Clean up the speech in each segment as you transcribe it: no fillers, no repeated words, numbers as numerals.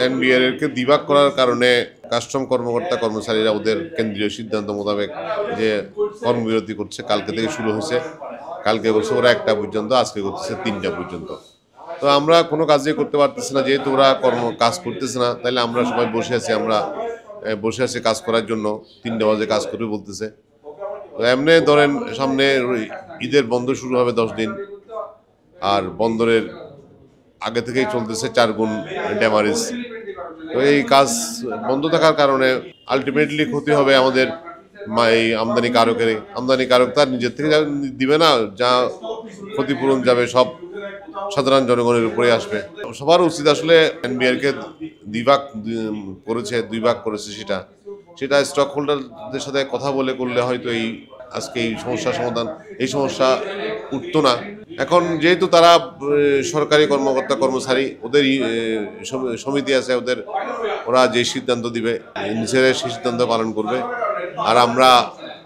NBR কে দিবাগ করার কারণে custom কর্মকর্তা কর্মচারীরা ওদের কেন্দ্রীয় সিদ্ধান্ত মোতাবেক যে কর্মবিরতি করছে, কালকে থেকে শুরু হয়েছে। কালকে করছে ওরা 1টা পর্যন্ত, আজকে করতেছে 3টা পর্যন্ত। তো আমরা কোনো কাজই করতে পারতেছি না, যেহেতু ওরা কাজ করতেছে না, তাহলে আমরা সবাই বসে আছি কাজ করার জন্য। 3টা বাজে কাজ করবে বলতেছে। তো এমনি ধরেন সামনে ঈদের বন্ধ শুরু হবে 10 দিন, আর বন্দরের আগে থেকেই চলতেছে 4 গুণ ড্যামারেজ। তো এই কাজ বন্ধ থাকার কারণে আলটিমেটলি ক্ষতি হবে আমাদের এই আমদানিকারক তার নিজের থেকে দিবে না, যা ক্ষতিপূরণ যাবে সব সাধারণ জনগণের উপরে আসবে। সবার উচিত আসলে এনবিআর কে দুই ভাগ করেছে, সেটা স্টক হোল্ডারদের সাথে কথা বলে করলে হয়তো আজকে এই সমস্যা উঠতো না। এখন যেহেতু তারা সরকারি কর্মকর্তা কর্মচারী, ওদের সমিতি আছে, ওরা যে সিদ্ধান্ত দিবে নিজেরা সেই সিদ্ধান্ত পালন করবে, আর আমরা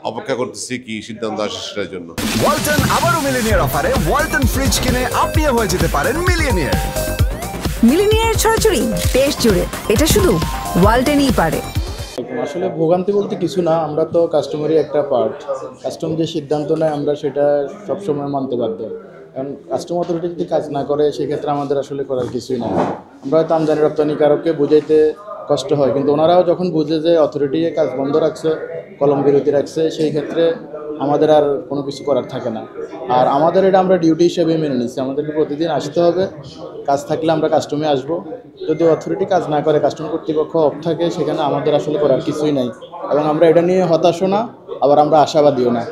অপেক্ষা করতেছি কি সিদ্ধান্ত আসে সেটার জন্য। ওয়ালটন আবারও মিলিনিয়ার অফারে ওয়ালটন ফ্রিজ কিনে আপনিও হয়ে যেতে পারেন মিলিনিয়ার ছড়াছড়ি দেশ জুড়ে, এটা শুধু ওয়ালটনই পারে। আসলে ভোগান্তি বলতে কিছু না, আমরা তো কাস্টমারই একটা পার্ট। কাস্টম যে সিদ্ধান্ত নেয় আমরা সেটা সবসময় মানতে বাধ্য। কারণ কাস্টম অথরিটি যদি কাজ না করে সেক্ষেত্রে আমাদের আসলে করার কিছুই না। আমরা হয়তো আমদানি রপ্তানিকারককে বুঝাইতে কষ্ট হয়, কিন্তু ওনারাও যখন বুঝে যে অথরিটি কাজ বন্ধ রাখছে, কলম বিরতি রাখছে, সেই ক্ষেত্রে আমাদের আর কোনো কিছু করার থাকে না। আর আমাদের এটা আমরা ডিউটি হিসেবে মেনে নিচ্ছি, আমাদেরকে প্রতিদিন আসতে হবে। কাজ থাকলে আমরা কাস্টমে আসব, যদি অথরিটি কাজ না করে, কাস্টম কর্তৃপক্ষ অফ থাকে, সেখানে আমাদের আসলে করার কিছুই নাই। এবং আমরা এটা নিয়ে হতাশও না, আবার আমরা আশাবাদীও না।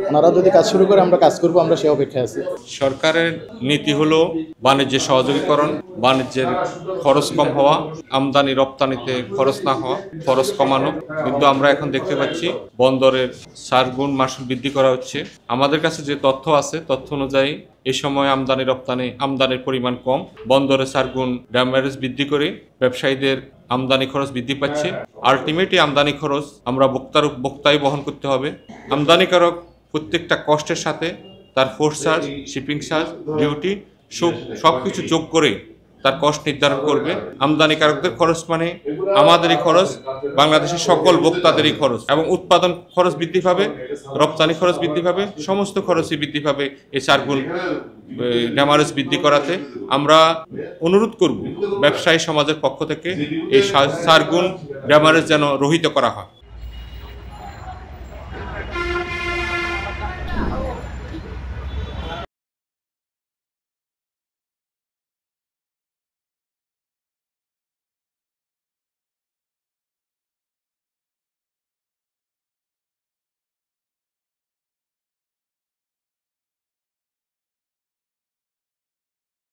ওনারা যদি কাজ শুরু করে আমরা কাজ করবো, আমরা সে অপেক্ষায় আছি। সরকারের নীতি হলো বাণিজ্যের সহযোগীকরণ, বাণিজ্যের খরচ কম হওয়া, আমদানি রপ্তানিতে খরচ না হওয়া, খরচ কমানো। কিন্তু আমরা এখন দেখতে পাচ্ছি বন্দরের 4 গুণ মাসুল বৃদ্ধি করা হচ্ছে। আমাদের কাছে যে তথ্য আছে, তথ্য অনুযায়ী এই সময় আমদানির পরিমাণ কম, বন্দরে 4 গুণ ড্যামারেজ বৃদ্ধি করে ব্যবসায়ীদের আমদানি খরচ বৃদ্ধি পাচ্ছে। আলটিমেটলি আমদানি খরচ আমরা ভোক্তাই বহন করতে হবে। আমদানিকারক প্রত্যেকটা কষ্টের সাথে তার force charge, shipping charge, duty সব কিছু যোগ করে তার কষ্ট নির্ধারণ করবে। আমদানিকারকদের খরচ মানে আমাদেরই খরচ, বাংলাদেশের সকল ভোক্তাদেরই খরচ, এবং উৎপাদন খরচ বৃদ্ধি পাবে, রপ্তানি খরচ বৃদ্ধি পাবে, সমস্ত খরচই বৃদ্ধি পাবে। এই 4 গুণ ড্যামারেজ বৃদ্ধি করাতে আমরা অনুরোধ করব ব্যবসায়ী সমাজের পক্ষ থেকে এই 4 গুণ ড্যামারেজ যেন রহিত করা হয়।